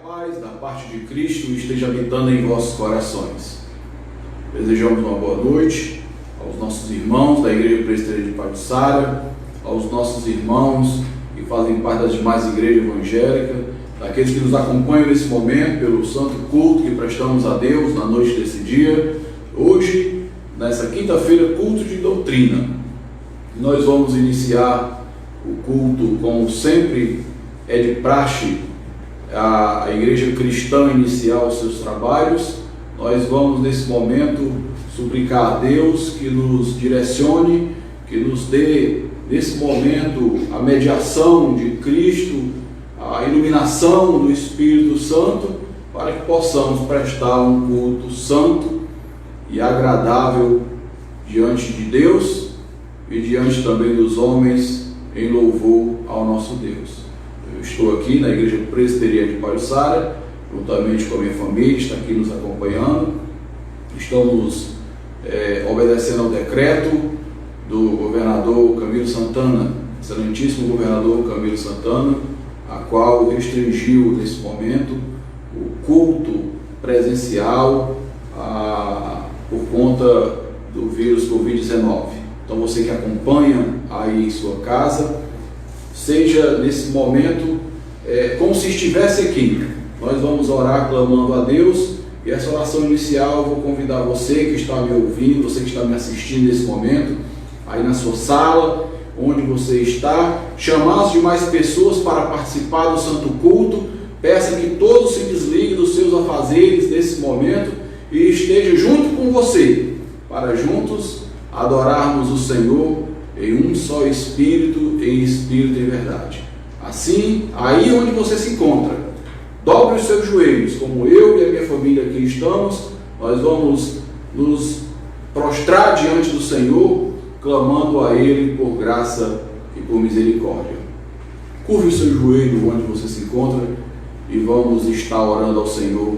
paz da parte de Cristo esteja habitando em vossos corações. Desejamos uma boa noite aos nossos irmãos da Igreja Presbiteriana de Pajuçara, aos nossos irmãos que fazem parte das demais igrejas evangélicas, daqueles que nos acompanham nesse momento pelo santo culto que prestamos a Deus na noite desse dia. Hoje, nessa quinta-feira, culto de doutrina. Nós vamos iniciar o culto, como sempre é de praxe, a igreja cristã iniciar os seus trabalhos. Nós vamos nesse momento suplicar a Deus que nos direcione, que nos dê nesse momento a mediação de Cristo, a iluminação do Espírito Santo, para que possamos prestar um culto santo e agradável diante de Deus e diante também dos homens, em louvor ao nosso Deus. Eu estou aqui na Igreja Presbiteriana de Pajuçara, juntamente com a minha família, está aqui nos acompanhando. Estamos obedecendo ao decreto do governador Camilo Santana, excelentíssimo governador Camilo Santana, a qual restringiu nesse momento o culto presencial por conta do vírus Covid-19. Então você que acompanha aí em sua casa, seja nesse momento como se estivesse aqui. Nós vamos orar clamando a Deus, e essa oração inicial eu vou convidar você que está me ouvindo, você que está me assistindo nesse momento, aí na sua sala, onde você está, chamar as demais pessoas para participar do santo culto. Peça que todos se desliguem dos seus afazeres nesse momento e esteja junto com você, para juntos adorarmos o Senhor em um só Espírito, em Espírito e verdade. Assim, aí onde você se encontra, dobre os seus joelhos, como eu e a minha família aqui estamos. Nós vamos nos prostrar diante do Senhor, clamando a Ele por graça e por misericórdia. Curve o seu joelho onde você se encontra e vamos estar orando ao Senhor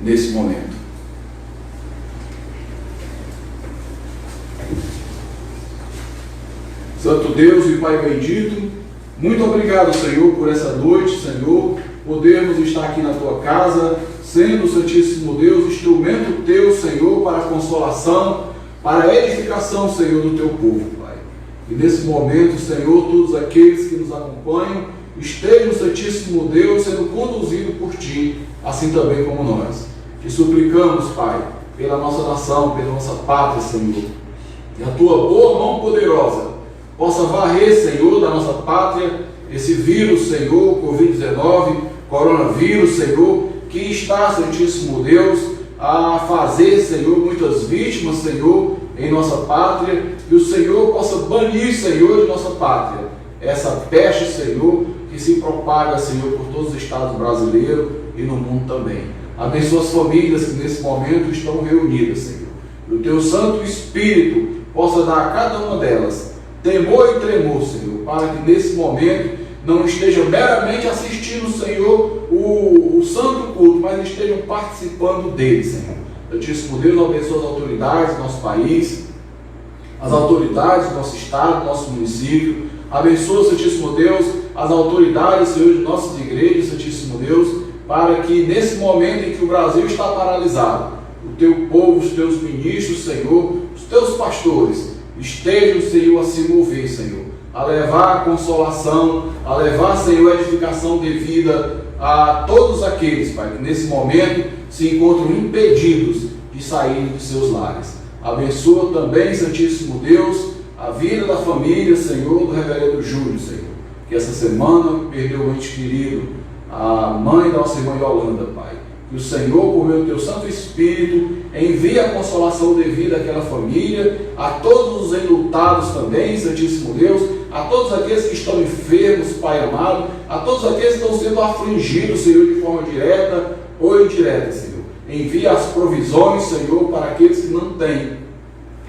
nesse momento. Santo Deus e Pai bendito, muito obrigado, Senhor, por essa noite, Senhor, podermos estar aqui na Tua casa, sendo, Santíssimo Deus, instrumento Teu, Senhor, para a consolação, para a edificação, Senhor, do Teu povo, Pai. E nesse momento, Senhor, todos aqueles que nos acompanham, estejam, Santíssimo Deus, sendo conduzidos por Ti, assim também como nós. Te suplicamos, Pai, pela nossa nação, pela nossa pátria, Senhor, que a Tua boa mão poderosa possa varrer, Senhor, da nossa pátria, esse vírus, Senhor, Covid-19, coronavírus, Senhor, que está, Santíssimo Deus, a fazer, Senhor, muitas vítimas, Senhor, em nossa pátria, e o Senhor possa banir, Senhor, de nossa pátria, essa peste, Senhor, que se propaga, Senhor, por todos os estados brasileiros e no mundo também. Abençoa as famílias que nesse momento estão reunidas, Senhor, e o Teu Santo Espírito possa dar a cada uma delas temor e tremor, Senhor, para que nesse momento não estejam meramente assistindo, Senhor, o santo culto, mas estejam participando dele, Senhor. Santíssimo Deus, abençoa as autoridades do nosso país, as autoridades do nosso estado, do nosso município. Abençoa, Santíssimo Deus, as autoridades, Senhor, de nossas igrejas, Santíssimo Deus, para que nesse momento em que o Brasil está paralisado, o Teu povo, os Teus ministros, Senhor, os Teus pastores, estejam, Senhor, a se mover, Senhor, a levar a consolação, a levar, Senhor, a edificação devida a todos aqueles, Pai, que nesse momento se encontram impedidos de sair dos seus lares. Abençoa também, Santíssimo Deus, a vida da família, Senhor, do reverendo Júlio, Senhor, que essa semana perdeu o ente querido, a mãe da nossa irmã Yolanda, Pai. Que o Senhor, por meio do Teu Santo Espírito, envie a consolação devida àquela família, a todos os enlutados também, Santíssimo Deus, a todos aqueles que estão enfermos, Pai amado, a todos aqueles que estão sendo afligidos, Senhor, de forma direta ou indireta, Senhor. Envia as provisões, Senhor, para aqueles que não têm.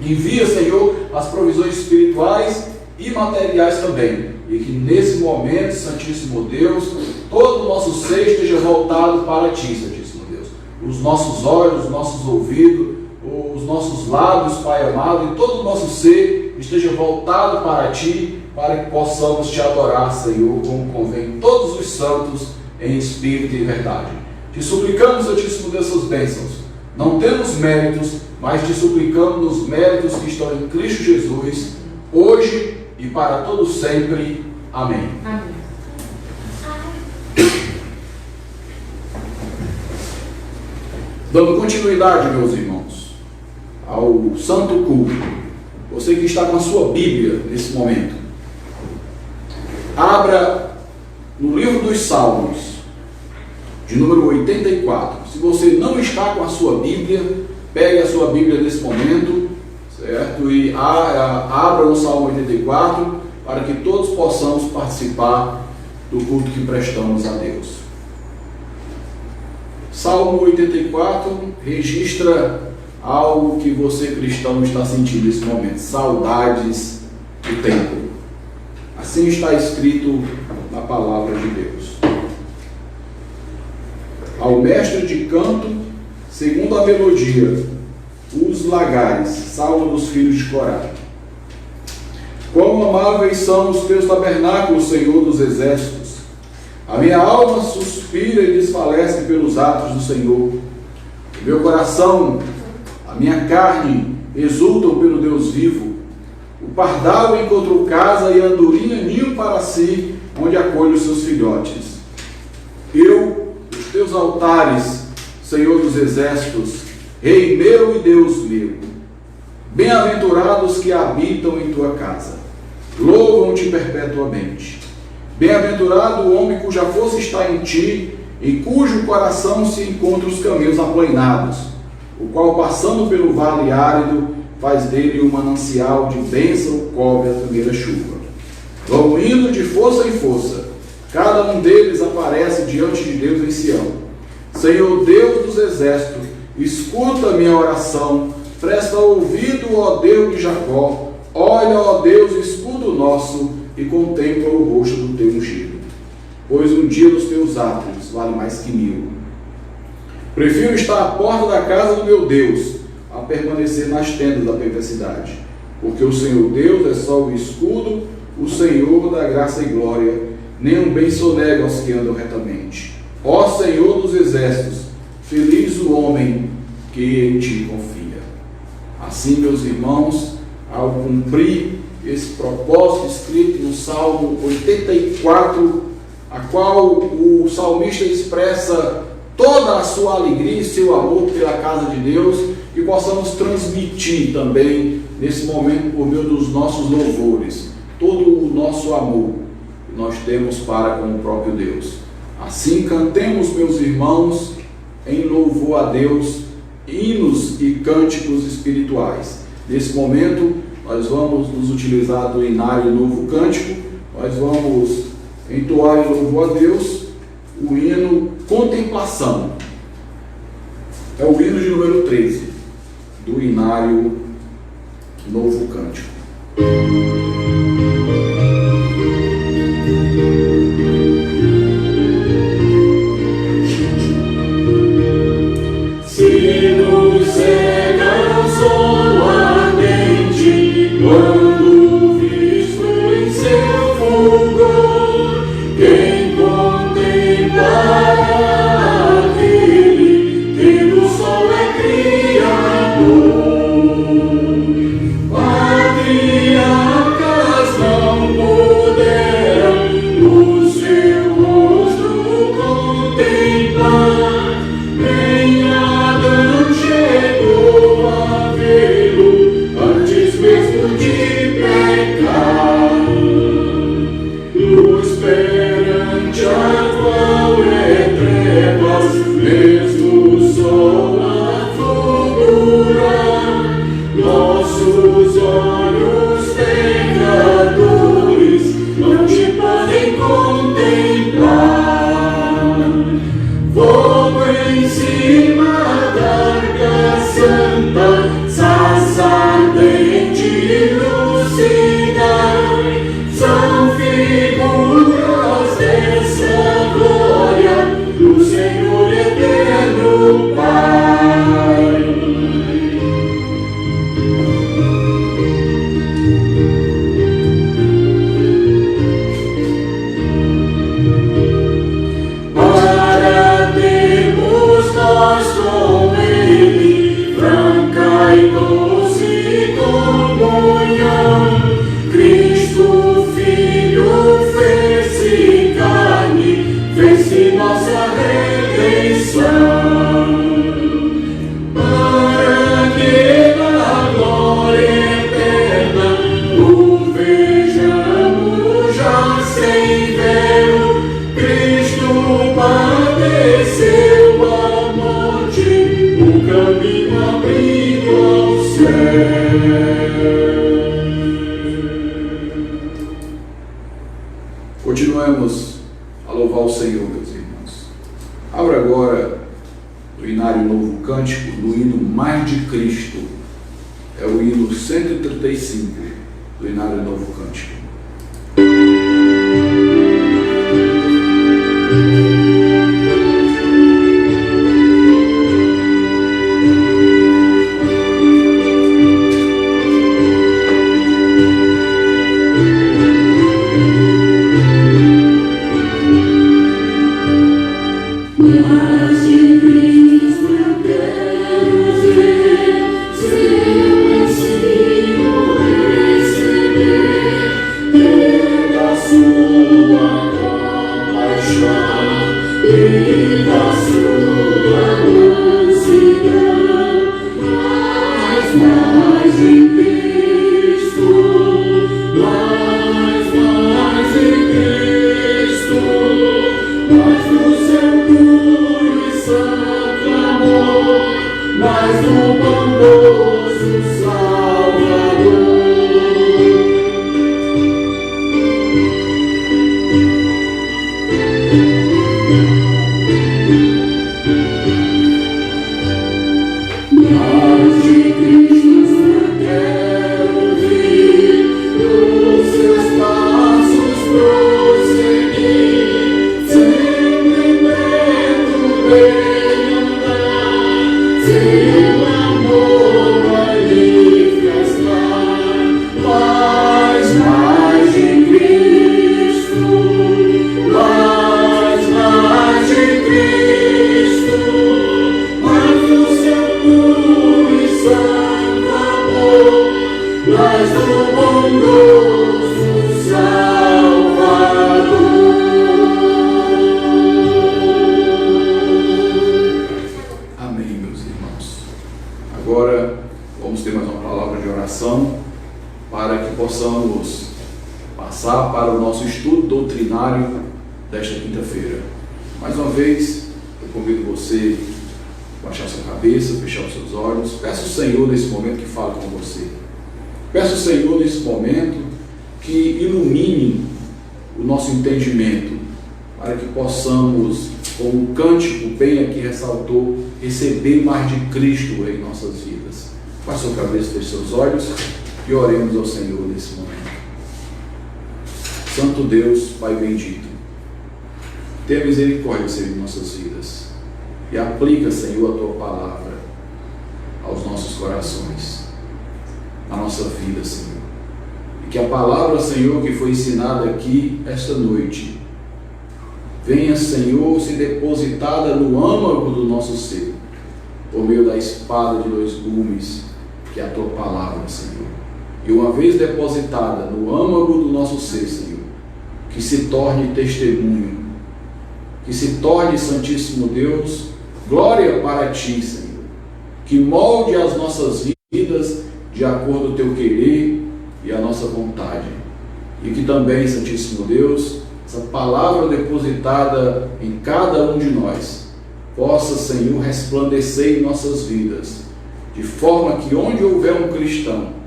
Envia, Senhor, as provisões espirituais e materiais também. E que nesse momento, Santíssimo Deus, todo o nosso ser esteja voltado para Ti, Santíssimo Deus. Os nossos olhos, os nossos ouvidos, os nossos lábios, Pai amado, e todo o nosso ser esteja voltado para Ti, para que possamos Te adorar, Senhor, como convém todos os santos em espírito e verdade. Te suplicamos, Santíssimo Deus, suas bênçãos. Não temos méritos, mas te suplicamos nos méritos que estão em Cristo Jesus, hoje e para todos sempre. Amém. Amém. Dando continuidade, meus irmãos, ao Santo Culto, você que está com a sua Bíblia nesse momento, abra no livro dos Salmos, de número 84. Se você não está com a sua Bíblia, pegue a sua Bíblia nesse momento, certo? E abra no Salmo 84, para que todos possamos participar do culto que prestamos a Deus. Salmo 84 registra algo que você cristão está sentindo nesse momento: saudades do templo. Assim está escrito na palavra de Deus. Ao mestre de canto, segundo a melodia, os lagares, salmo dos filhos de Corá. Quão amáveis são os teus tabernáculos, Senhor dos exércitos! A minha alma suspira e desfalece pelos atos do Senhor. O meu coração, a minha carne, exultam pelo Deus vivo. O pardal encontrou casa e a andorinha ninho para si, onde acolhe os seus filhotes. Os teus altares, Senhor dos exércitos, Rei meu e Deus meu. Bem-aventurados que habitam em tua casa, louvam-te perpetuamente. Bem-aventurado o homem cuja força está em ti, em cujo coração se encontram os caminhos aplainados, o qual, passando pelo vale árido, faz dele um manancial de bênção, cobre a primeira chuva. Vão indo de força em força, cada um deles aparece diante de Deus em Sião. Senhor Deus dos exércitos, escuta minha oração, presta ouvido, ó Deus de Jacó, olha, ó Deus, escudo nosso, e contempla o rosto do teu ungido. Pois um dia nos teus átrios vale mais que 1000. Prefiro estar à porta da casa do meu Deus, a permanecer nas tendas da perversidade. Porque o Senhor Deus é só o escudo, o Senhor da graça e glória, nenhum bem sonega aos que andam retamente. Ó Senhor dos exércitos, feliz o homem que em ti confia. Assim, meus irmãos, ao cumprir esse propósito escrito no Salmo 84, a qual o salmista expressa toda a sua alegria e seu amor pela casa de Deus, que possamos transmitir também nesse momento por meio dos nossos louvores, todo o nosso amor que nós temos para com o próprio Deus. Assim cantemos, meus irmãos, em louvor a Deus, hinos e cânticos espirituais. Nesse momento, nós vamos nos utilizar do hinário Novo Cântico, nós vamos entoar em louvor a Deus o hino Contemplação. É o hino de número 13, do hinário Novo Cântico. Quando visto em seu fulgor, quem contemplará aquele que do sol é criador? Patriarcas não puderam o seu rosto contemplar, nem Adão chegou a vê-lo antes mesmo de pecar. Luz perante a qual é trevas, mesmo o sol a fulgurar. Nossos olhos pecadores não te podem contemplar. Fogo em cima da arca santa, sarça ardente lucidar, são figuras dessa glória do Senhor eterno Abra agora o Inário Novo Cântico, no hino Mais de Cristo. É o hino 135 do Inário Novo Cântico. Para que possamos passar para o nosso estudo doutrinário desta quinta-feira. Mais uma vez, eu convido você a baixar sua cabeça, fechar os seus olhos. Peço ao Senhor nesse momento que fale com você. Peço ao Senhor nesse momento que ilumine o nosso entendimento, para que possamos, como o cântico bem aqui ressaltou, receber mais de Cristo em nossas vidas. Baixe sua cabeça, feche seus olhos e oremos ao Senhor nesse momento. Santo Deus, Pai bendito, tenha misericórdia, Senhor, em nossas vidas e aplica, Senhor, a Tua palavra aos nossos corações, à nossa vida, Senhor. E que a palavra, Senhor, que foi ensinada aqui esta noite, venha, Senhor, ser depositada no âmago do nosso ser, por meio da espada de dois gumes, que é a Tua palavra, Senhor. E uma vez depositada no âmago do nosso ser, Senhor, que se torne testemunho, que se torne, Santíssimo Deus, glória para Ti, Senhor, que molde as nossas vidas de acordo com o Teu querer e a nossa vontade, e que também, Santíssimo Deus, essa palavra depositada em cada um de nós possa, Senhor, resplandecer em nossas vidas, de forma que onde houver um cristão,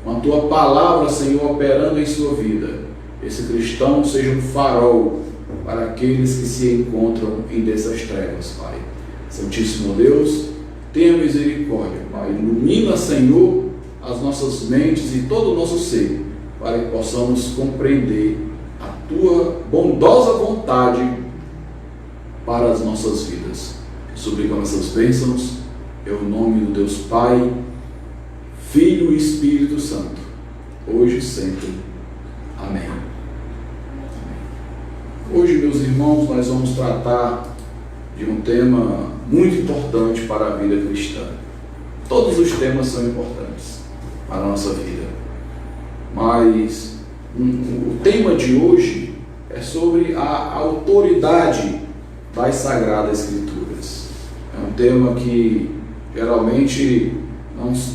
com a Tua palavra, Senhor, operando em sua vida, esse cristão seja um farol para aqueles que se encontram em dessas trevas, Pai. Santíssimo Deus, tenha misericórdia, Pai. Ilumina, Senhor, as nossas mentes e todo o nosso ser, para que possamos compreender a Tua bondosa vontade para as nossas vidas. Suplicamos essas bênçãos, em nome do Deus Pai, Filho e Espírito Santo, hoje e sempre. Amém. Hoje, meus irmãos, nós vamos tratar de um tema muito importante para a vida cristã. Todos os temas são importantes para a nossa vida, mas o tema de hoje é sobre a autoridade das Sagradas Escrituras. É um tema que geralmente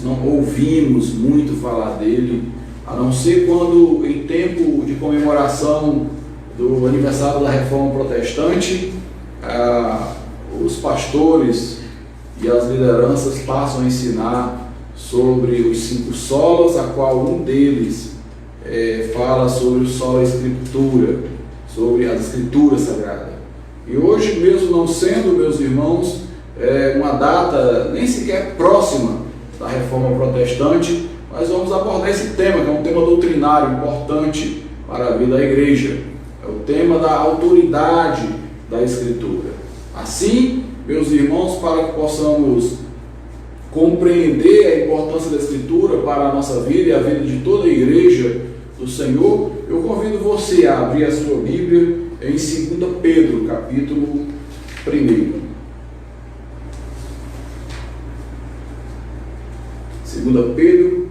não ouvimos muito falar dele, a não ser quando, em tempo de comemoração do aniversário da Reforma Protestante, os pastores e as lideranças passam a ensinar sobre os 5 solas, a qual um deles fala sobre o sola Escritura, sobre as Escrituras Sagradas. E hoje, mesmo não sendo, meus irmãos, uma data nem sequer próxima da Reforma Protestante, mas vamos abordar esse tema, que é um tema doutrinário importante para a vida da igreja. É o tema da autoridade da Escritura. Assim, meus irmãos, para que possamos compreender a importância da Escritura para a nossa vida e a vida de toda a igreja do Senhor, eu convido você a abrir a sua Bíblia em 2 Pedro, capítulo 1. 2 Pedro,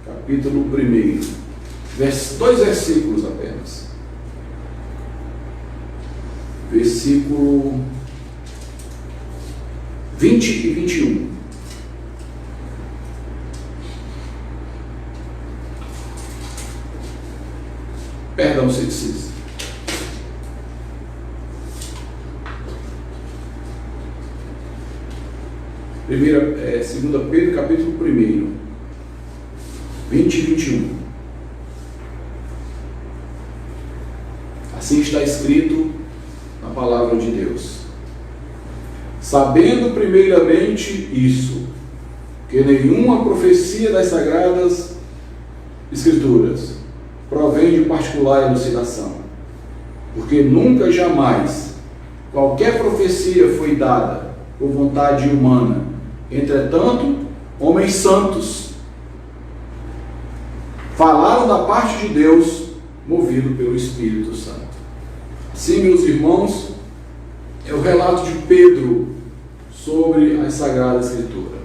capítulo 1. Dois versículos apenas. Versículo 20 e 21. Perdão, se precisa. Segunda Pedro, capítulo 1, 20 e 21. Assim está escrito na palavra de Deus. Sabendo primeiramente isso, que nenhuma profecia das Sagradas Escrituras provém de particular elucidação, porque nunca jamais qualquer profecia foi dada por vontade humana. Entretanto, homens santos falaram da parte de Deus, movido pelo Espírito Santo. Assim, meus irmãos, é o relato de Pedro sobre a Sagrada Escritura.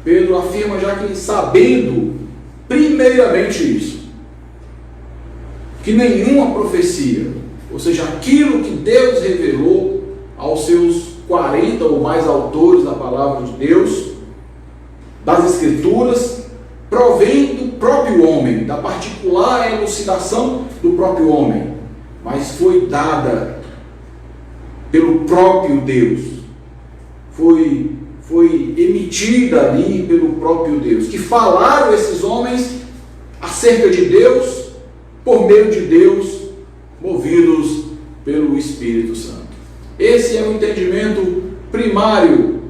Pedro afirma, já que sabendo primeiramente isso, que nenhuma profecia, ou seja, aquilo que Deus revelou aos seus 40 ou mais autores da palavra de Deus, das Escrituras, provém do próprio homem, da particular elucidação do próprio homem, mas foi dada pelo próprio Deus, foi emitida ali pelo próprio Deus, que falaram esses homens acerca de Deus, por meio de Deus, movidos pelo Espírito Santo. Esse é o entendimento primário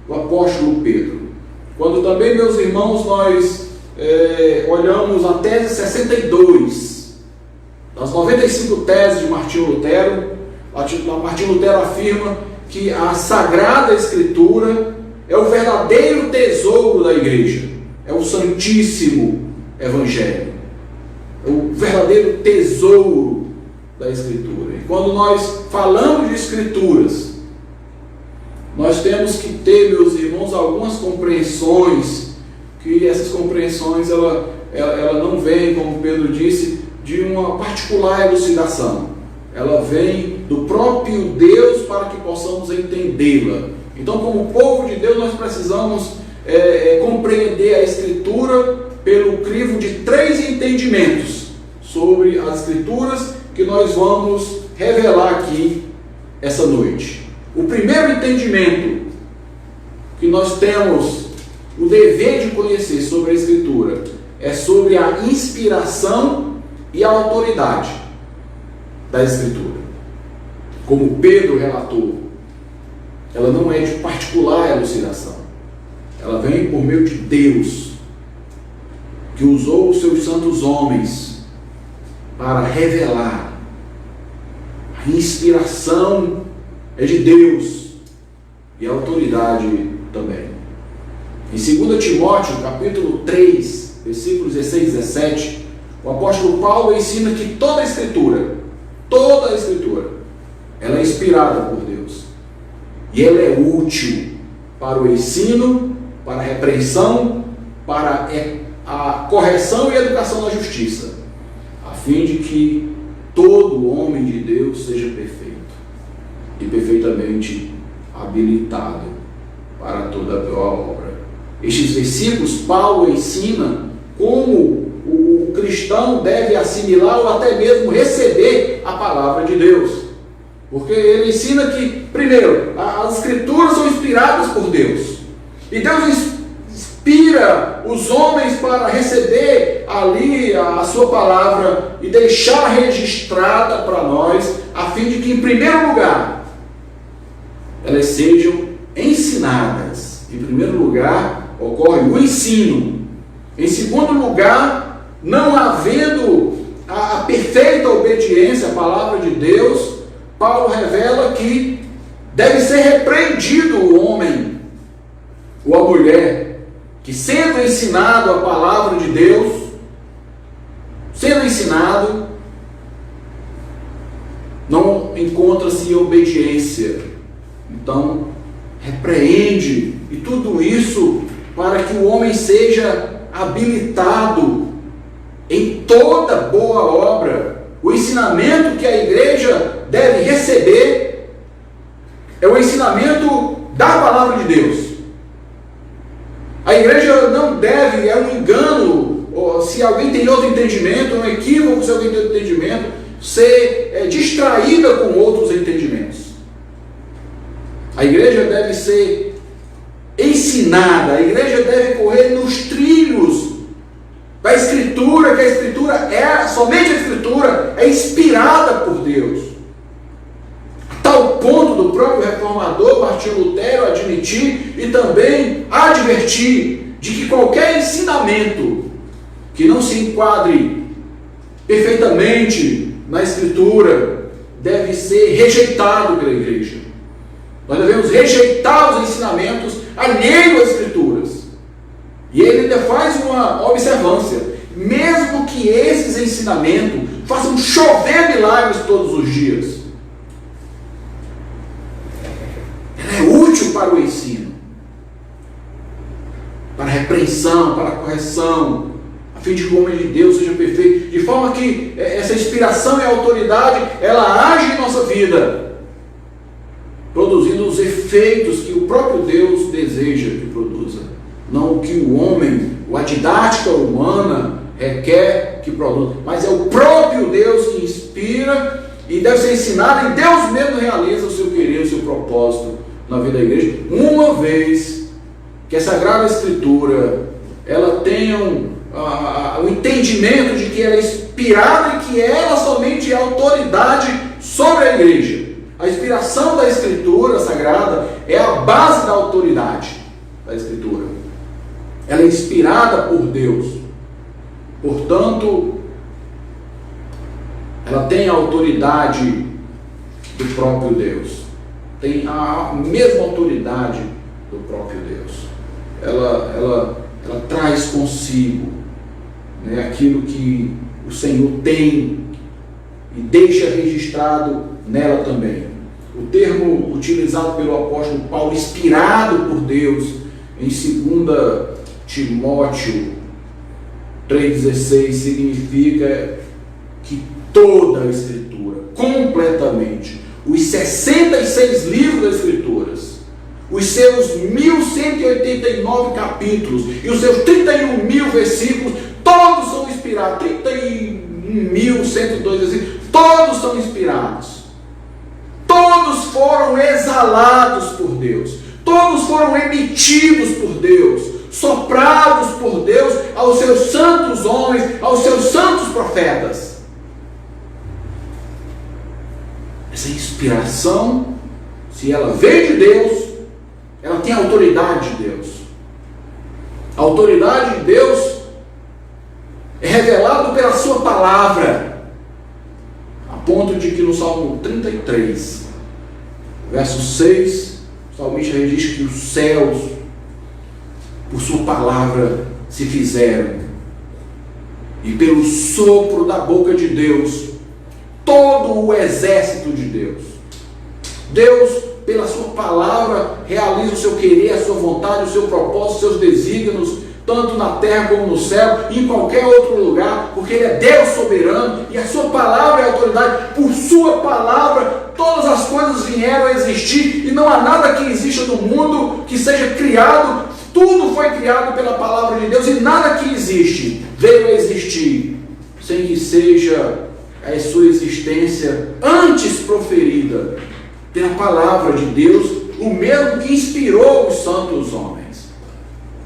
do apóstolo Pedro. Quando também, meus irmãos, nós olhamos a tese 62, das 95 teses de Martinho Lutero, Martinho Lutero afirma que a Sagrada Escritura é o verdadeiro tesouro da igreja, é o Santíssimo Evangelho, é o verdadeiro tesouro da Escritura. E quando nós falamos de Escrituras, nós temos que ter, meus irmãos, algumas compreensões, que essas compreensões ela não vem, como Pedro disse, de uma particular elucidação. Ela vem do próprio Deus para que possamos entendê-la. Então, como povo de Deus, nós precisamos compreender a Escritura pelo crivo de 3 entendimentos sobre as Escrituras que nós vamos revelar aqui essa noite. O primeiro entendimento que nós temos o dever de conhecer sobre a Escritura é sobre a inspiração e a autoridade da Escritura. Como Pedro relatou, ela não é de particular elucidação. Ela vem por meio de Deus, que usou os seus santos homens para revelar. A inspiração é de Deus e a autoridade também. Em 2 Timóteo, capítulo 3, versículos 16 e 17, o apóstolo Paulo ensina que toda a Escritura, ela é inspirada por Deus. E ela é útil para o ensino, para a repreensão, para a correção e a educação na justiça, a fim de que todo homem de Deus seja perfeito e perfeitamente habilitado para toda boa obra. Estes versículos, Paulo ensina como o cristão deve assimilar ou até mesmo receber a palavra de Deus. Porque ele ensina que, primeiro, as Escrituras são inspiradas por Deus. E Deus inspira os homens para receber ali a sua palavra e deixar registrada para nós, a fim de que, em primeiro lugar, elas sejam ensinadas. Em primeiro lugar, ocorre o ensino. Em segundo lugar, não havendo a perfeita obediência à palavra de Deus, Paulo revela que deve ser repreendido o homem ou a mulher que, sendo ensinado a palavra de Deus, sendo ensinado, não encontra-se obediência. Então, repreende, e tudo isso para que o homem seja habilitado em toda boa obra. O ensinamento que a igreja deve receber é o ensinamento da palavra de Deus. A igreja não deve, é um engano, se alguém tem outro entendimento, é um equívoco se alguém tem outro entendimento, ser distraída com outros entendimentos. A igreja deve ser ensinada, a igreja deve correr nos trilhos da Escritura, que a Escritura somente a Escritura é inspirada por Deus. A tal ponto do próprio reformador Martinho Lutero admitir e também advertir de que qualquer ensinamento que não se enquadre perfeitamente na Escritura deve ser rejeitado pela igreja. Nós devemos rejeitar os ensinamentos alheios às Escrituras. E ele ainda faz uma observância: mesmo que esses ensinamentos façam chover milagres todos os dias, ela é útil para o ensino, para a repreensão, para a correção, a fim de que o homem de Deus seja perfeito, de forma que essa inspiração e autoridade, ela age em nossa vida, produzindo os efeitos que o próprio Deus deseja que produza, não o que o homem, a didática humana requer que produza, mas é o próprio Deus que inspira e deve ser ensinado, e Deus mesmo realiza o seu querer, o seu propósito na vida da igreja, uma vez que a Sagrada Escritura ela tenha o entendimento de que ela é inspirada e que ela somente é autoridade sobre a igreja. A inspiração da Escritura Sagrada é a base da autoridade da Escritura. Ela é inspirada por Deus. Portanto, ela tem a autoridade do próprio Deus. Tem a mesma autoridade do próprio Deus. Ela traz consigo, né, aquilo que o Senhor tem e deixa registrado nela também. O termo utilizado pelo apóstolo Paulo, inspirado por Deus, em 2 Timóteo 3,16, significa que toda a Escritura, completamente, os 66 livros das Escrituras, os seus 1.189 capítulos e os seus 31.000 versículos, todos são inspirados, 31.102 versículos, todos são inspirados. Todos foram exalados por Deus, todos foram emitidos por Deus, soprados por Deus aos seus santos homens, aos seus santos profetas. Essa inspiração, se ela vem de Deus, ela tem a autoridade de Deus. A autoridade de Deus é revelada pela sua palavra, a ponto de que no Salmo 33, verso 6, o salmista registra que os céus, por sua palavra, se fizeram, e pelo sopro da boca de Deus, todo o exército de Deus. Deus, pela sua palavra, realiza o seu querer, a sua vontade, o seu propósito, os seus desígnios, tanto na terra como no céu, e em qualquer outro lugar, porque Ele é Deus soberano, e a sua palavra é autoridade. Por sua palavra, todas as coisas vieram a existir, e não há nada que exista no mundo que seja criado, tudo foi criado pela palavra de Deus, e nada que existe veio a existir sem que seja a sua existência antes proferida pela palavra de Deus, o mesmo que inspirou os santos homens.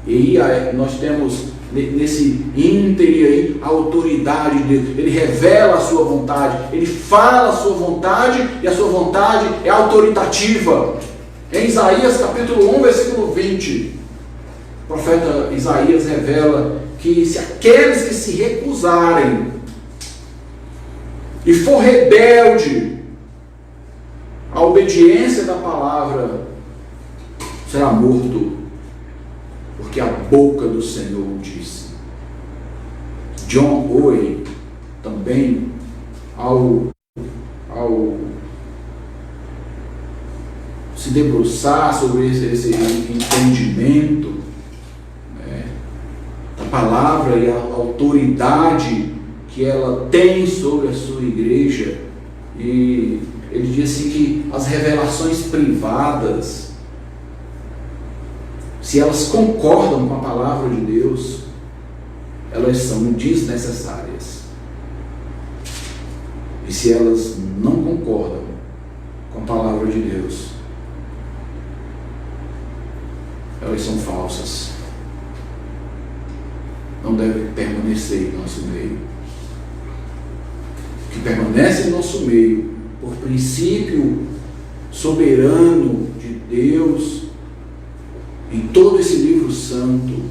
E aí nós temos nesse íntere aí a autoridade de Deus. Ele revela a sua vontade, ele fala a sua vontade, e a sua vontade é autoritativa. Em Isaías capítulo 1, versículo 20, o profeta Isaías revela que se aqueles que se recusarem e for rebelde à obediência da palavra, será morto, porque a boca do Senhor disse. John Owen também, ao se debruçar sobre esse entendimento, né, da palavra e a autoridade que ela tem sobre a sua igreja, e ele diz assim que as revelações privadas, se elas concordam com a palavra de Deus, elas são desnecessárias. E se elas não concordam com a palavra de Deus, elas são falsas. Não devem permanecer em nosso meio. O que permanece em nosso meio, por princípio soberano de Deus, em todo esse livro santo,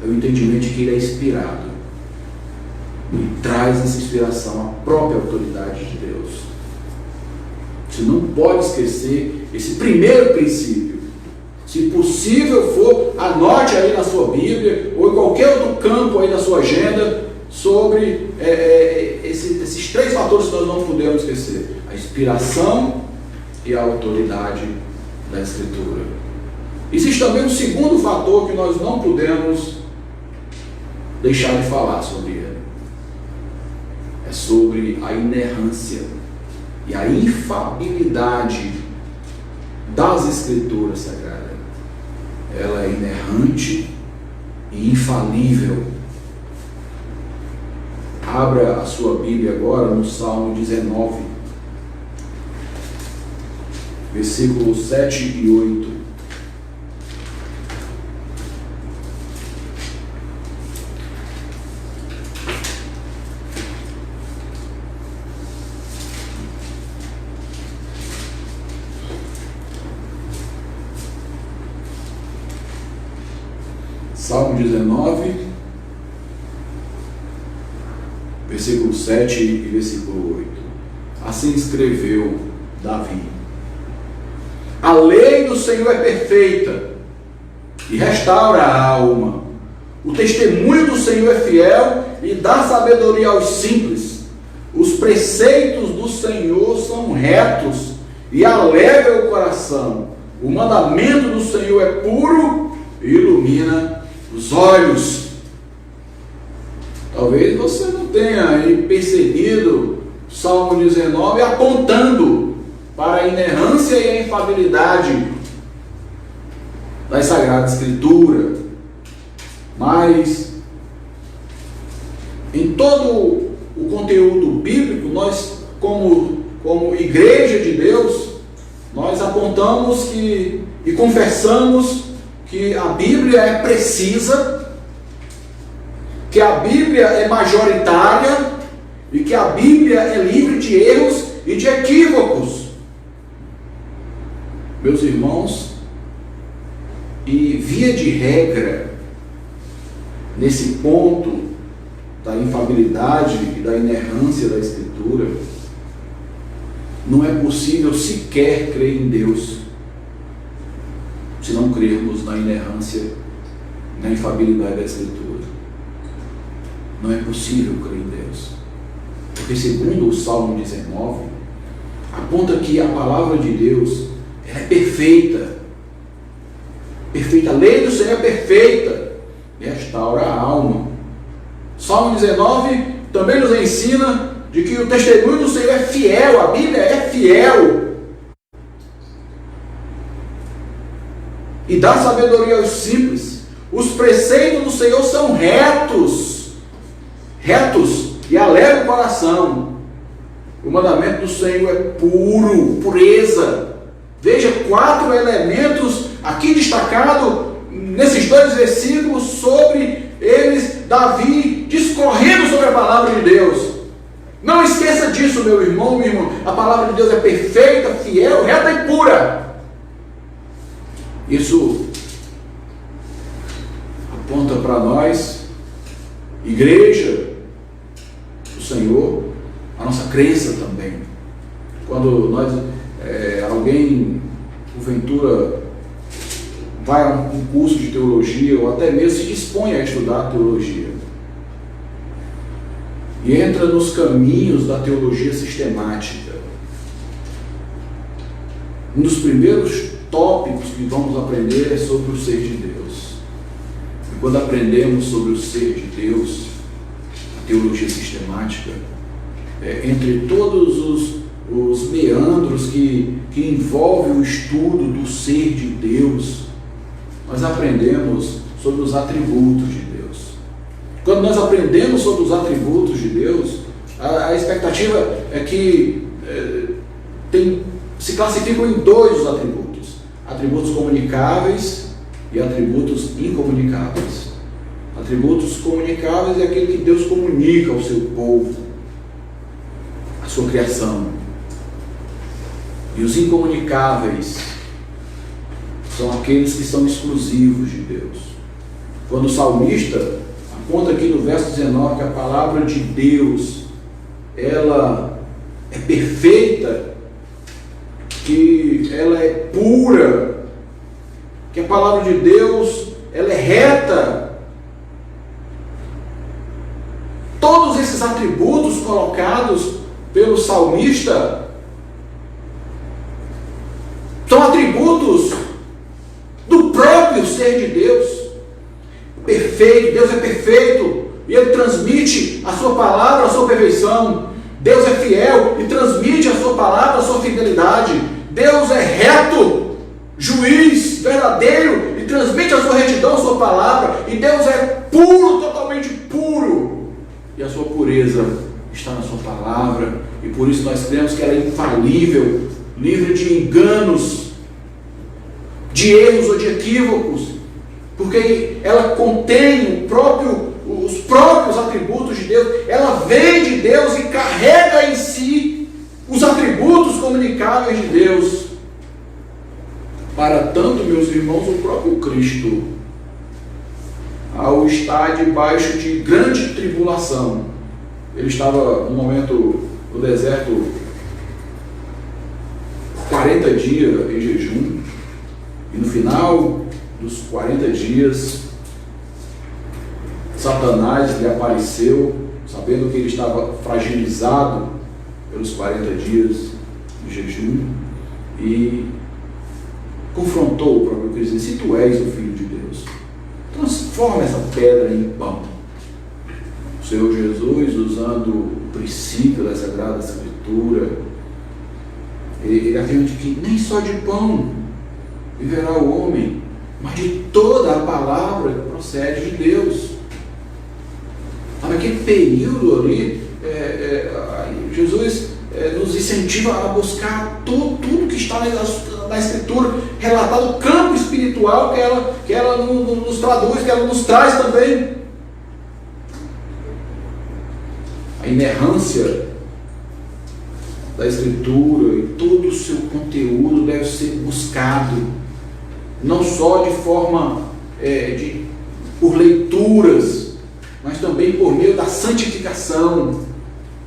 é o entendimento de que ele é inspirado e traz essa inspiração à própria autoridade de Deus. Você não pode esquecer esse primeiro princípio. Se possível for, anote aí na sua Bíblia ou em qualquer outro campo aí da sua agenda sobre esses três fatores que nós não podemos esquecer: a inspiração e a autoridade da Escritura. Existe também um segundo fator que nós não podemos deixar de falar sobre ele. É sobre a inerrância e a infalibilidade das Escrituras Sagradas. Ela é inerrante e infalível. Abra a sua Bíblia agora no Salmo 19, versículos 7 e 8. Salmo 19, versículo 7 e versículo 8. Assim escreveu Davi: a lei do Senhor é perfeita e restaura a alma. O testemunho do Senhor é fiel e dá sabedoria aos simples. Os preceitos do Senhor são retos e alegra o coração. O mandamento do Senhor é puro e ilumina os olhos. Talvez você não tenha aí percebido o Salmo 19 apontando para a inerrância e a infalibilidade da Sagrada Escritura, mas em todo o conteúdo bíblico, nós como igreja de Deus, nós apontamos e confessamos que a Bíblia é precisa, que a Bíblia é majoritária e que a Bíblia é livre de erros e de equívocos. Meus irmãos, e via de regra, nesse ponto da infalibilidade e da inerrância da Escritura, não é possível sequer crer em Deus se não crermos na inerrância, na infalibilidade da Escritura. Não é possível crer em Deus. Porque segundo o Salmo 19, aponta que a palavra de Deus é perfeita. Perfeita. A lei do Senhor é perfeita. Restaura a alma. Salmo 19 também nos ensina de que o testemunho do Senhor é fiel. A Bíblia é fiel. E dá sabedoria aos simples. Os preceitos do Senhor são retos. Retos e alegra o coração. O mandamento do Senhor é puro, pureza. Veja 4 elementos aqui destacados nesses 2 versículos, sobre eles Davi discorrendo sobre a palavra de Deus. Não esqueça disso, meu irmão, minha irmã. A palavra de Deus é perfeita, fiel, reta e pura. Isso aponta para nós, igreja do Senhor, a nossa crença também. Quando alguém, porventura, vai a um curso de teologia, ou até mesmo se dispõe a estudar teologia, e entra nos caminhos da teologia sistemática, um dos primeiros tópicos que vamos aprender é sobre o ser de Deus. E quando aprendemos sobre o ser de Deus, a teologia sistemática, entre todos os meandros que envolvem o estudo do ser de Deus, nós aprendemos sobre os atributos de Deus. Quando nós aprendemos sobre os atributos de Deus, a expectativa é que se classificam em dois os atributos: atributos comunicáveis e atributos incomunicáveis. Atributos comunicáveis é aquele que Deus comunica ao seu povo, a sua criação. E os incomunicáveis são aqueles que são exclusivos de Deus. Quando o salmista aponta aqui no verso 19 que a palavra de Deus, ela é perfeita, que ela é pura, que a palavra de Deus, ela é reta. Todos esses atributos colocados pelo salmista são atributos do próprio ser de Deus. Perfeito, Deus é perfeito, e Ele transmite a sua palavra, a sua perfeição. Deus é fiel e transmite a sua palavra, a sua fidelidade. Deus é reto, juiz verdadeiro, e transmite a sua retidão, a sua palavra. E Deus é puro, totalmente puro, e a sua pureza está na sua palavra, e por isso nós cremos que ela é infalível, livre de enganos, de erros ou de equívocos, porque ela contém os próprios atributos de Deus. Ela vem de Deus e carrega em si os atributos comunicáveis de Deus. Para tanto, meus irmãos, o próprio Cristo, ao estar debaixo de grande tribulação, ele estava no momento no deserto 40 dias em jejum, e no final dos 40 dias, Satanás lhe apareceu, sabendo que ele estava fragilizado pelos 40 dias de jejum, e confrontou o próprio Cristo: se tu és o Filho de Deus, transforma essa pedra em pão. O Senhor Jesus, usando o princípio da Sagrada Escritura, ele afirma de que nem só de pão viverá o homem, mas de toda a palavra que procede de Deus. Naquele período ali, Jesus nos incentiva a buscar tudo que está na Escritura, relatado o campo espiritual que ela nos traduz, que ela nos traz também. A inerrância da Escritura e todo o seu conteúdo deve ser buscado, não só de forma por leituras, mas também por meio da santificação,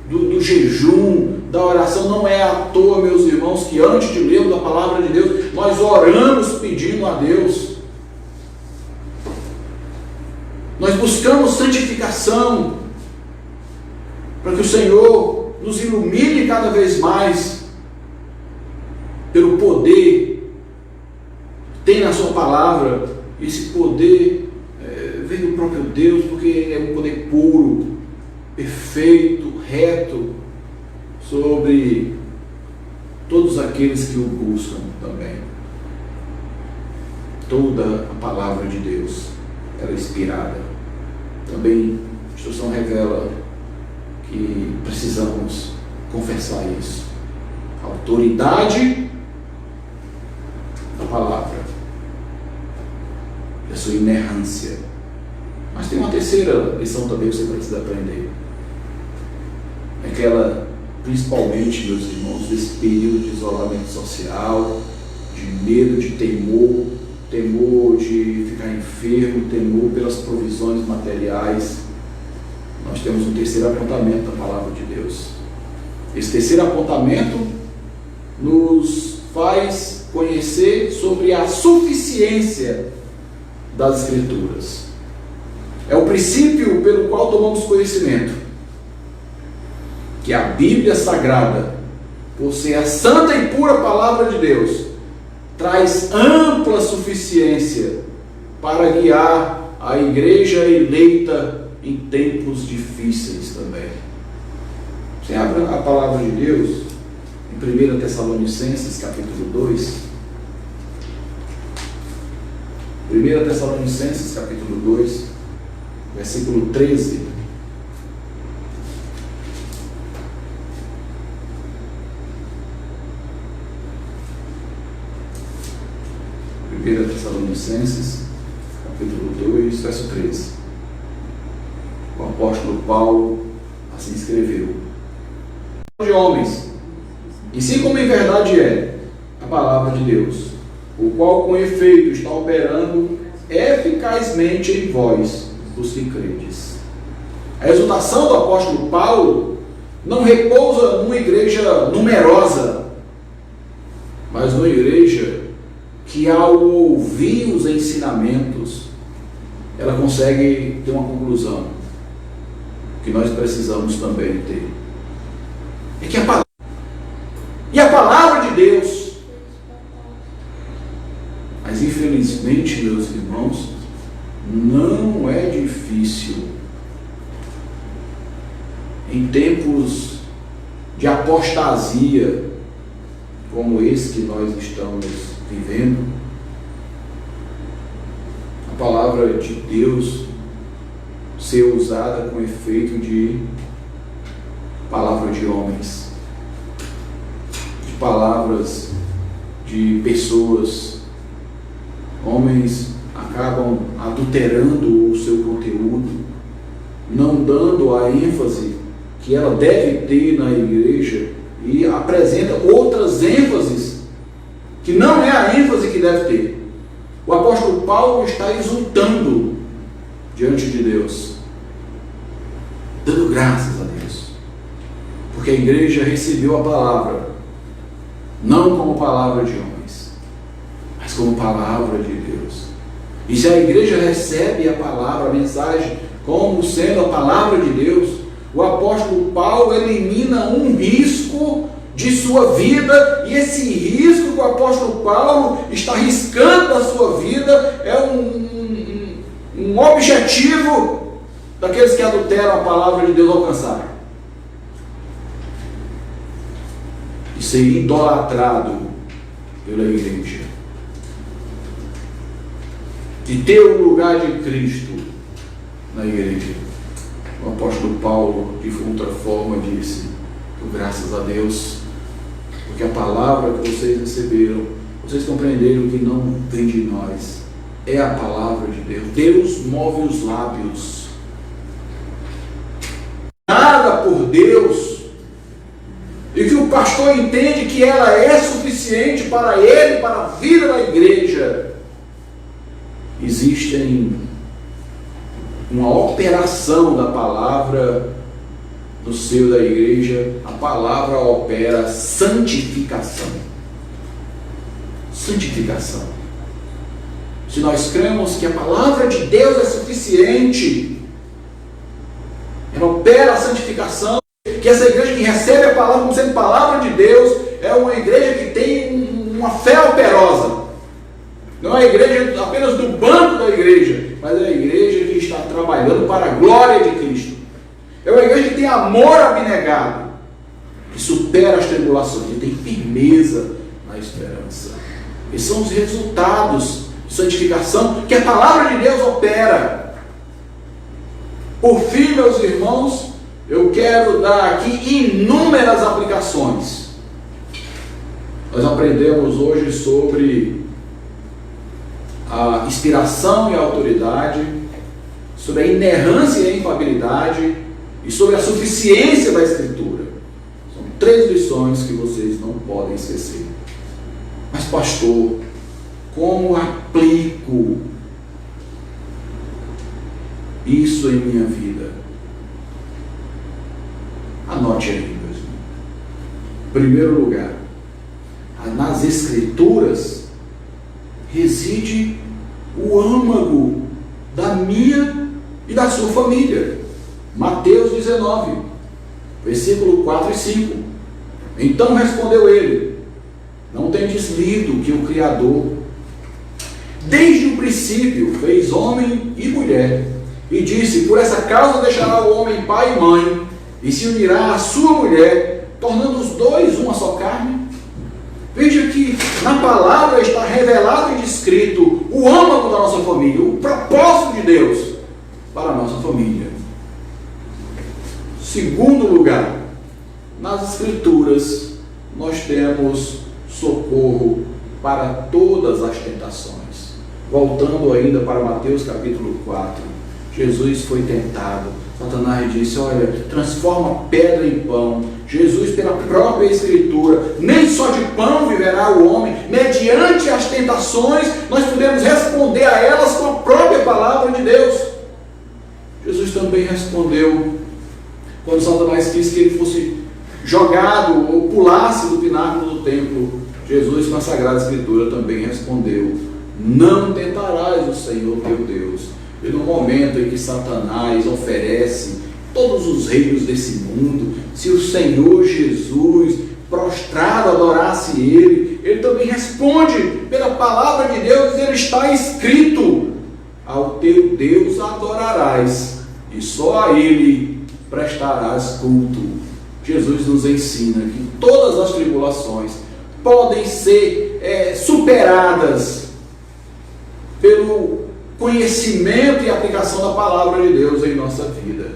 do jejum, da oração. Não é à toa, meus irmãos, que antes de lermos a palavra de Deus, nós oramos pedindo a Deus. Nós buscamos santificação, para que o Senhor nos ilumine cada vez mais pelo poder que tem na sua palavra. Esse poder vem do próprio Deus, porque Ele é um poder puro, perfeito, reto, sobre todos aqueles que o buscam também. Toda a palavra de Deus, ela é inspirada. Também a instrução revela que precisamos confessar isso. A autoridade da palavra, a sua inerrância. Mas tem uma terceira lição também que você precisa aprender. É que ela, principalmente, meus irmãos, desse período de isolamento social, de medo, de temor, temor de ficar enfermo, temor pelas provisões materiais, nós temos um terceiro apontamento da palavra de Deus. Esse terceiro apontamento nos faz conhecer sobre a suficiência das Escrituras. É o princípio pelo qual tomamos conhecimento que a Bíblia Sagrada, por ser a santa e pura palavra de Deus, traz ampla suficiência para guiar a igreja eleita em tempos difíceis também. Você abre a palavra de Deus em 1 Tessalonicenses capítulo 2. 1 Tessalonicenses capítulo 2, versículo 13. Tessalonicenses, capítulo 2, verso 13. O apóstolo Paulo assim escreveu: de homens, e sim como em verdade é a palavra de Deus, o qual com efeito está operando eficazmente em vós, os que credes. A exortação do apóstolo Paulo não repousa numa igreja numerosa, mas numa igreja que, ao ouvir os ensinamentos, ela consegue ter uma conclusão que nós precisamos também ter. É que a palavra de Deus, mas infelizmente, meus irmãos, não é difícil em tempos de apostasia como esse que nós estamos vivendo, a palavra de Deus ser usada com efeito de palavra de homens, de palavras de pessoas. Homens acabam adulterando o seu conteúdo, não dando a ênfase que ela deve ter na igreja, e apresenta outras ênfases que não é a ênfase que deve ter. O apóstolo Paulo está exultando diante de Deus, dando graças a Deus, porque a igreja recebeu a palavra não como palavra de homens, mas como palavra de Deus. E se a igreja recebe a palavra, a mensagem, como sendo a palavra de Deus, o apóstolo Paulo elimina um risco de sua vida, e esse risco que o apóstolo Paulo está riscando da sua vida é um objetivo daqueles que adulteram a palavra de Deus alcançar: de ser idolatrado pela igreja, de ter o lugar de Cristo na igreja. O apóstolo Paulo, de outra forma, disse: graças a Deus, porque a palavra que vocês receberam, vocês compreenderam que não vem de nós, é a palavra de Deus. Deus move os lábios, nada por Deus, e que o pastor entende que ela é suficiente para ele, para a vida da igreja. Existem uma operação da palavra no seio da igreja. A palavra opera santificação. Santificação. Se nós cremos que a palavra de Deus é suficiente, ela opera a santificação, que essa igreja que recebe a palavra como sendo palavra de Deus é uma igreja que tem uma fé operosa. Não é a igreja apenas do banco da igreja, mas é a igreja que está trabalhando para a glória de Cristo. É uma igreja que tem amor abnegado, que supera as tribulações, que tem firmeza na esperança. Esses são os resultados de santificação que a palavra de Deus opera. Por fim, meus irmãos, eu quero dar aqui inúmeras aplicações. Nós aprendemos hoje sobre a inspiração e a autoridade, sobre a inerrância e a infalibilidade e sobre a suficiência da Escritura. São 3 lições que vocês não podem esquecer. Mas pastor, como aplico isso em minha vida? Anote aí, meus irmãos. Em primeiro lugar, nas Escrituras reside o âmago da minha e da sua família. Mateus 19, versículo 4 e 5. Então respondeu ele: não tendes lido que o Criador, desde o princípio, fez homem e mulher, e disse: por essa causa deixará o homem pai e mãe, e se unirá à sua mulher, tornando os dois uma só carne? Veja que na palavra está revelado e descrito o âmago da nossa família, o propósito de Deus para a nossa família. Segundo lugar, nas Escrituras nós temos socorro para todas as tentações. Voltando ainda para Mateus capítulo 4, Jesus foi tentado. Satanás disse: olha, transforma pedra em pão. Jesus, pela própria Escritura, nem só de pão viverá o homem. Mediante as tentações, nós podemos responder a elas com a própria palavra de Deus. Jesus também respondeu quando Satanás quis que ele fosse jogado ou pulasse do pináculo do templo. Jesus, na Sagrada Escritura, também respondeu: não tentarás o Senhor teu Deus. E no momento em que Satanás oferece todos os reinos desse mundo, se o Senhor Jesus, prostrado, adorasse ele também responde pela palavra de Deus, ele está escrito: ao teu Deus adorarás, e só a ele prestarás culto. Jesus nos ensina que todas as tribulações podem ser superadas pelo conhecimento e aplicação da palavra de Deus em nossa vida.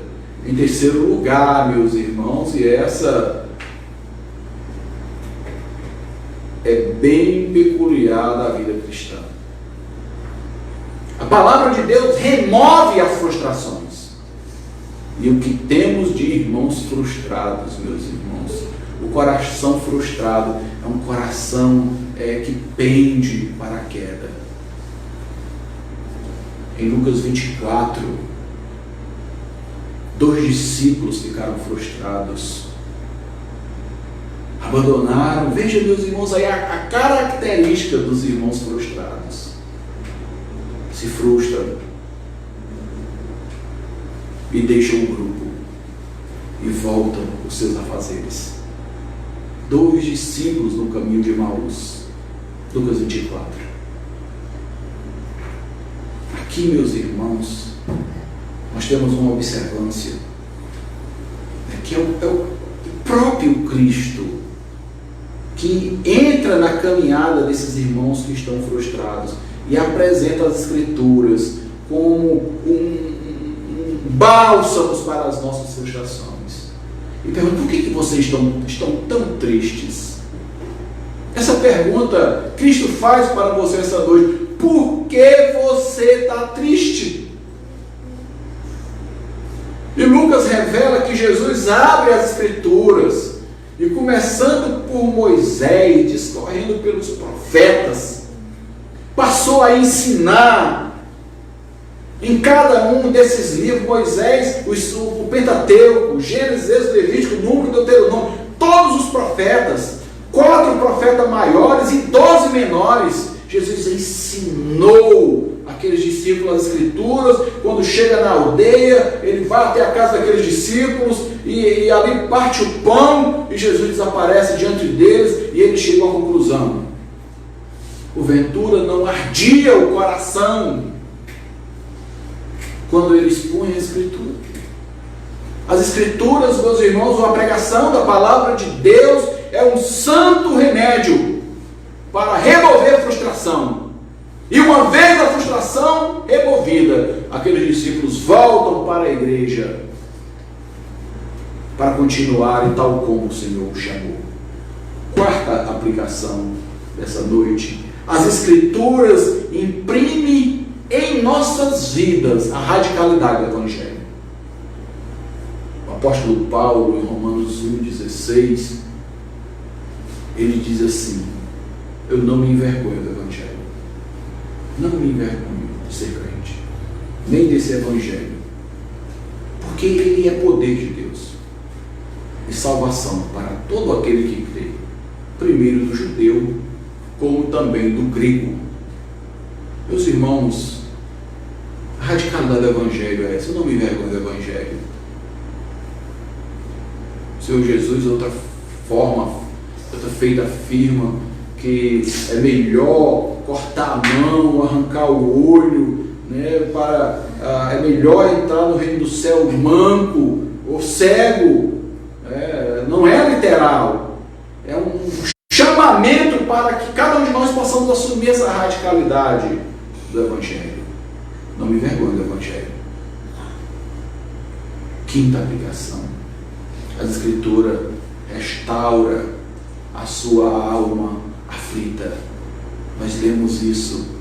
Em terceiro lugar, meus irmãos, e essa é bem peculiar da vida cristã, a palavra de Deus remove as frustrações. E o que temos de irmãos frustrados, meus irmãos, o coração frustrado é um coração que pende para a queda. Em Lucas 24, 2 discípulos ficaram frustrados, abandonaram. Veja, meus irmãos, aí a característica dos irmãos frustrados: se frustram e deixam o grupo e voltam os seus afazeres. 2 discípulos no caminho de Emaús, Lucas 24. Aqui, meus irmãos, nós temos uma observância, que é o próprio Cristo que entra na caminhada desses irmãos que estão frustrados e apresenta as Escrituras como um bálsamos para as nossas frustrações. E pergunta: por que vocês estão tão tristes? Essa pergunta Cristo faz para você essa noite. Por que você está triste? E Lucas revela que Jesus abre as Escrituras e, começando por Moisés, discorrendo pelos profetas, passou a ensinar em cada um desses livros. Moisés, o Pentateuco, Gênesis, Êxodo, Levítico, Número, Deuteronômio, todos os profetas, 4 profetas maiores e 12 menores. Jesus ensinou aqueles discípulos as Escrituras. Quando chega na aldeia, ele vai até a casa daqueles discípulos e ali parte o pão, e Jesus desaparece diante deles, e eles chegam à conclusão: porventura não ardia o coração quando ele expunha a Escritura? As Escrituras, meus irmãos, a pregação da palavra de Deus é um santo remédio para remover a frustração. E uma vez a frustração removida, aqueles discípulos voltam para a igreja para continuar e tal como o Senhor o chamou. Quarta aplicação dessa noite: as Escrituras imprimem em nossas vidas a radicalidade do Evangelho. O apóstolo Paulo, em Romanos 1,16, ele diz assim: eu não me envergonho do Evangelho, Não me envergonho de ser crente, nem desse evangelho, porque ele é poder de Deus e salvação para todo aquele que crê, primeiro do judeu, como também do grego. Meus irmãos, a radicalidade do evangelho é essa. Eu não me envergonho do evangelho. O Senhor Jesus, de outra forma, de outra feita, afirma que é melhor cortar a mão, arrancar o olho, né, é melhor entrar no reino do céu manco ou cego. Não é literal, é um chamamento para que cada um de nós possamos assumir essa radicalidade do evangelho. Não me envergonho do evangelho. Quinta aplicação: a Escritura restaura a sua alma aflita. Nós lemos isso.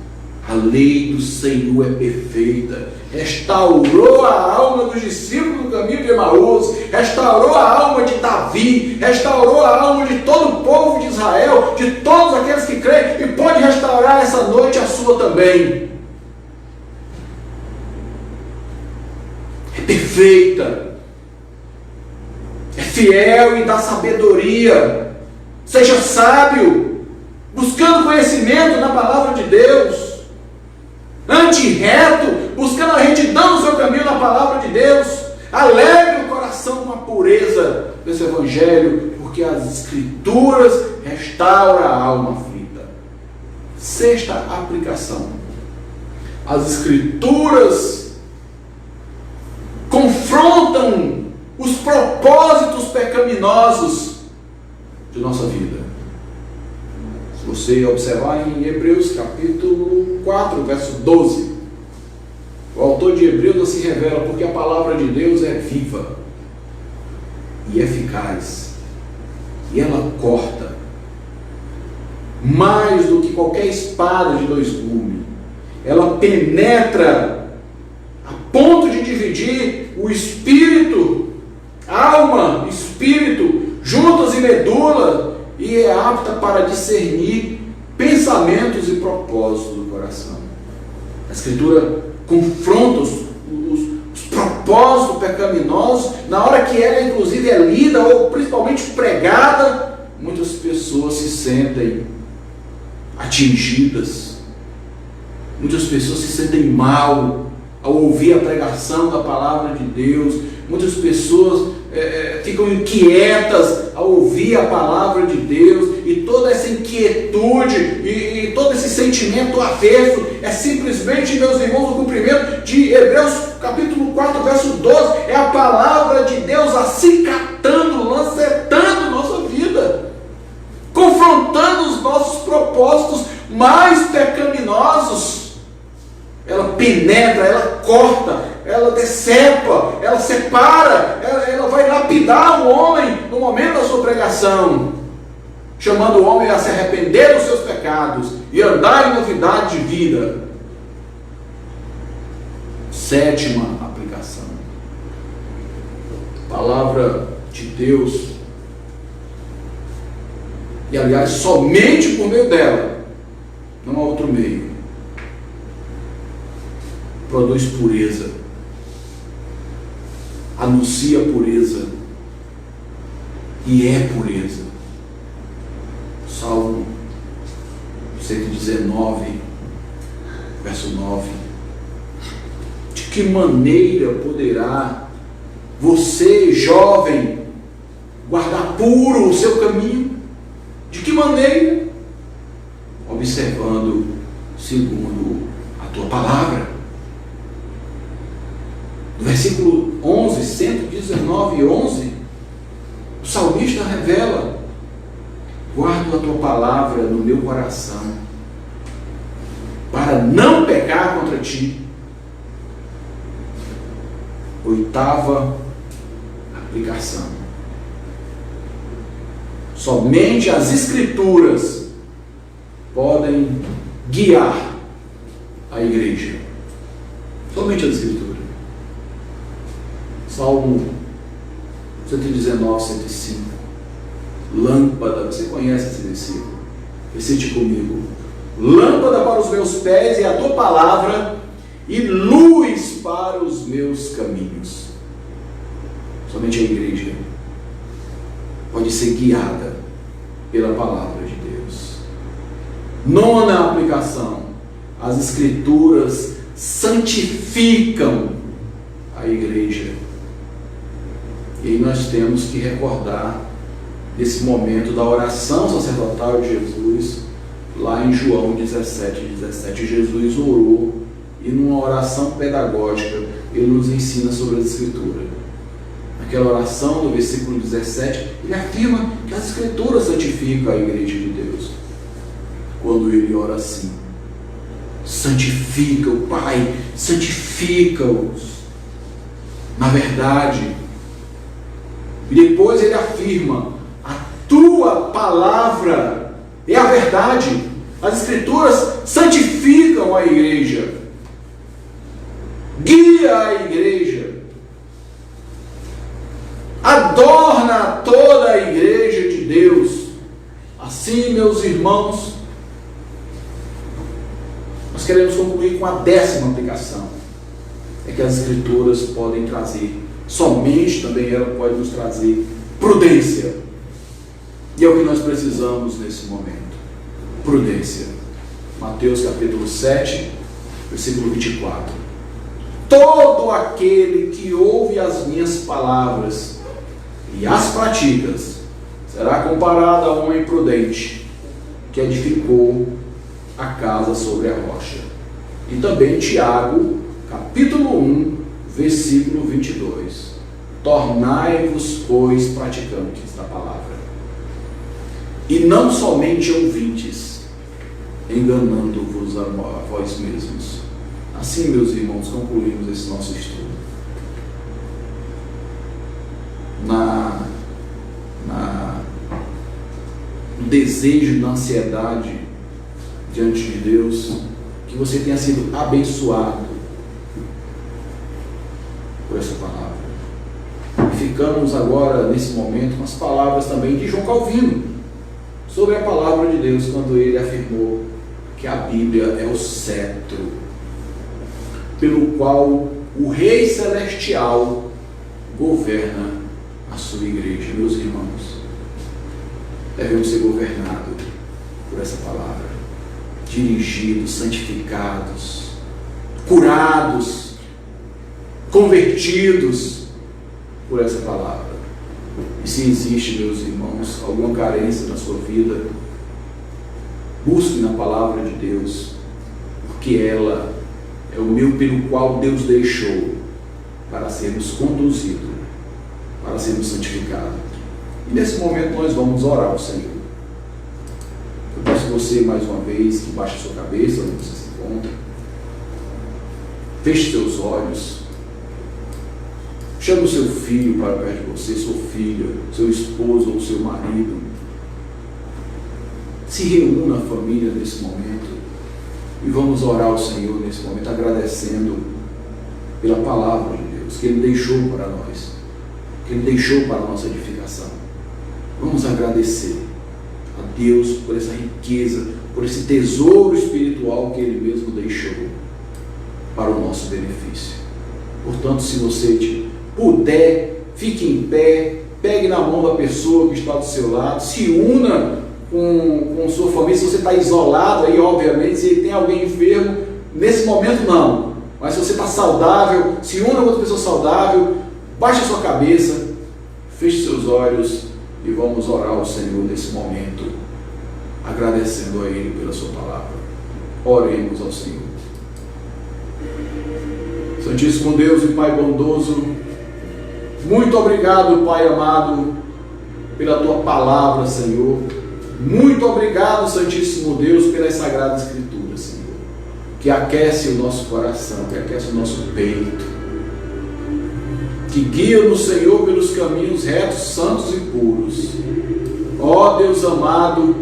A lei do Senhor é perfeita. Restaurou a alma dos discípulos do caminho de Emaús, restaurou a alma de Davi, restaurou a alma de todo o povo de Israel, de todos aqueles que creem, e pode restaurar essa noite a sua também. É perfeita, é fiel e dá sabedoria. Seja sábio, buscando conhecimento na palavra de Deus, antirreto, buscando a retidão no seu caminho na palavra de Deus. Alegre o coração com a pureza desse evangelho, porque as Escrituras restauram a alma aflita. Sexta aplicação: as Escrituras confrontam os propósitos pecaminosos de nossa vida. Se você observar em Hebreus capítulo 4, verso 12, o autor de Hebreus se revela porque a palavra de Deus é viva e eficaz, e ela corta mais do que qualquer espada de dois gumes. Ela penetra a ponto de dividir o espírito, alma, espírito, juntas e medula, e é apta para discernir pensamentos e propósitos do coração. A Escritura confronta os propósitos pecaminosos. Na hora que ela inclusive é lida ou principalmente pregada, muitas pessoas se sentem atingidas, muitas pessoas se sentem mal ao ouvir a pregação da palavra de Deus, muitas pessoas ficam inquietas ao ouvir a palavra de Deus, e toda essa inquietude e todo esse sentimento avesso é simplesmente, meus irmãos, o cumprimento de Hebreus capítulo 4, verso 12, é a palavra de Deus acicatando, lancetando nossa vida, confrontando os nossos propósitos mais pecaminosos. Ela penetra, ela corta, ela decepa, ela separa, ela vai lapidar o homem no momento da sua pregação, chamando o homem a se arrepender dos seus pecados e andar em novidade de vida. Sétima aplicação: a palavra de Deus, e aliás somente por meio dela, não há outro meio, produz pureza, anuncia pureza e é pureza. Salmo 119, verso 9. De que maneira poderá você, jovem, guardar puro o seu caminho? De que maneira? Observando segundo a tua palavra. No versículo 11, 119, 11, o salmista revela: guardo a tua palavra no meu coração, para não pecar contra ti. Oitava aplicação: somente as Escrituras podem guiar a igreja. Somente as Escrituras. Salmo 119, 105. Lâmpada, você conhece esse versículo? Recite comigo. lâmpada para os meus pés e a tua palavra, e luz para os meus caminhos. Somente a igreja pode ser guiada pela palavra de Deus. Nona aplicação: as Escrituras santificam a igreja. E aí nós temos que recordar desse momento da oração sacerdotal de Jesus, lá em João 17:17. Jesus orou, e numa oração pedagógica ele nos ensina sobre as Escrituras. Naquela oração, no versículo 17, ele afirma que as Escrituras santificam a igreja de Deus. Quando ele ora assim: santifica-o, Pai, santifica-os na verdade. E depois ele afirma: a tua palavra é a verdade. As Escrituras santificam a igreja, guia a igreja, adorna toda a igreja de Deus. Assim, meus irmãos, nós queremos concluir com a 10ª aplicação: é que as Escrituras podem trazer, somente também ela pode nos trazer prudência. E é o que nós precisamos nesse momento: prudência. Mateus capítulo 7, versículo 24. Todo aquele que ouve as minhas palavras e as pratica será comparado a um homem prudente que edificou a casa sobre a rocha. E também Tiago, capítulo 1, versículo 22. Tornai-vos, pois, praticantes da palavra, e não somente ouvintes, enganando-vos a vós mesmos. Assim, meus irmãos, concluímos esse nosso estudo. No desejo, na ansiedade diante de Deus, que você tenha sido abençoado por essa palavra. E ficamos agora, nesse momento, com as palavras também de João Calvino, sobre a palavra de Deus, quando ele afirmou que a Bíblia é o cetro pelo qual o Rei Celestial governa a sua igreja. Meus irmãos, devemos ser governados por essa palavra, dirigidos, santificados, curados, convertidos por essa palavra. E se existe, meus irmãos, alguma carência na sua vida, busque na palavra de Deus, porque ela é o meio pelo qual Deus deixou para sermos conduzidos, para sermos santificados. E nesse momento nós vamos orar ao Senhor. Eu peço você mais uma vez que baixe a sua cabeça onde você se encontra, feche seus olhos, chame o seu filho para perto de você, sua filha, seu esposo ou seu marido. Se reúna a família nesse momento e vamos orar ao Senhor nesse momento, agradecendo pela palavra de Deus que Ele deixou para nós, que Ele deixou para a nossa edificação. Vamos agradecer a Deus por essa riqueza, por esse tesouro espiritual que Ele mesmo deixou para o nosso benefício. Portanto, se você puder, fique em pé, pegue na mão da pessoa que está do seu lado, se una com sua família. Se você está isolado aí, obviamente, se tem alguém enfermo, nesse momento não, mas se você está saudável, se una com outra pessoa saudável, baixe a sua cabeça, feche seus olhos e vamos orar ao Senhor nesse momento, agradecendo a Ele pela sua palavra. Oremos ao Senhor. Santíssimo Deus e Pai bondoso, muito obrigado, Pai amado, pela Tua palavra, Senhor. Muito obrigado, Santíssimo Deus, pelas Sagradas Escrituras, Senhor, que aquece o nosso coração, que aquece o nosso peito, que guia-nos, Senhor, pelos caminhos retos, santos e puros. Ó Deus amado,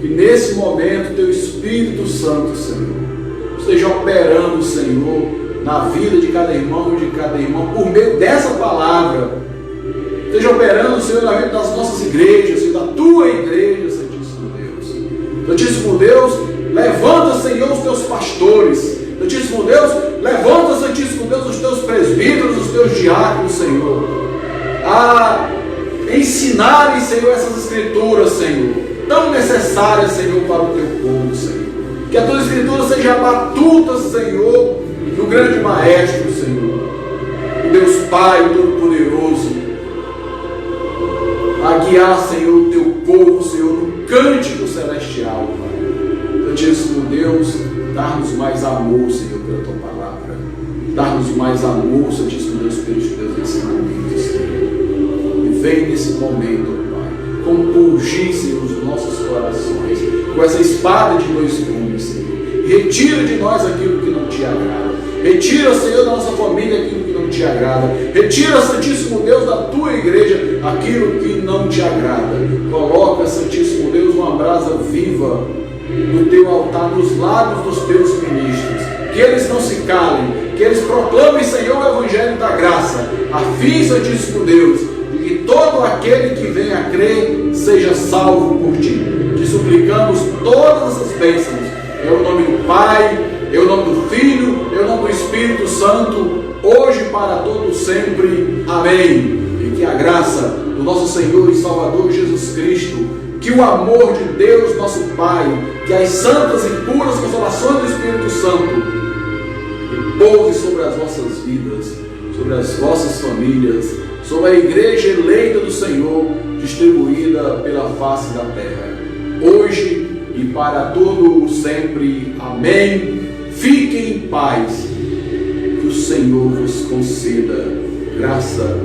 que nesse momento Teu Espírito Santo, Senhor, esteja operando, Senhor, na vida de cada irmão e de cada irmã, por meio dessa palavra. Esteja operando, Senhor, na vida das nossas igrejas, Senhor, da Tua igreja, Santíssimo Deus. Santíssimo Deus, Levanta, Senhor, os teus pastores. Santíssimo Deus, levanta, Santíssimo Deus, os teus presbíteros, os teus diáconos, Senhor, a ensinarem, Senhor, essas escrituras, Senhor, tão necessárias, Senhor, para o teu povo, Senhor. Que a tua escritura seja a batuta, Senhor, do grande Maestro, Senhor, o Deus Pai Todo-Poderoso, a guiar, Senhor, o teu povo, Senhor, no cântico celestial, Pai. Santíssimo Deus, dar-nos mais amor, Senhor, pela tua palavra. Dar-nos mais amor, Santíssimo Deus, pelos teus ensinamentos, Senhor. E vem nesse momento, Pai, compungir, Senhor, os nossos corações com essa espada de dois gumes, Senhor. Retira de nós aquilo que não te agrada. Retira, Senhor, da nossa família aquilo que não te agrada. Retira, Santíssimo Deus, da tua igreja aquilo que não te agrada. Coloca, Santíssimo Deus, uma brasa viva no teu altar, nos lábios dos teus ministros. Que eles não se calem, que eles proclamem, Senhor, o Evangelho da graça, a fim, Santíssimo Deus, de que todo aquele que venha a crer seja salvo por ti. Te suplicamos todas essas bênçãos. É o nome do Pai, é o nome do Filho, é o nome do Espírito Santo, hoje e para todos sempre. Amém. E que a graça do nosso Senhor e Salvador Jesus Cristo, que o amor de Deus, nosso Pai, que as santas e puras consolações do Espírito Santo repouse sobre as vossas vidas, sobre as vossas famílias, sobre a igreja eleita do Senhor, distribuída pela face da terra, hoje e para todo sempre. Amém. Fiquem em paz, que o Senhor vos conceda graça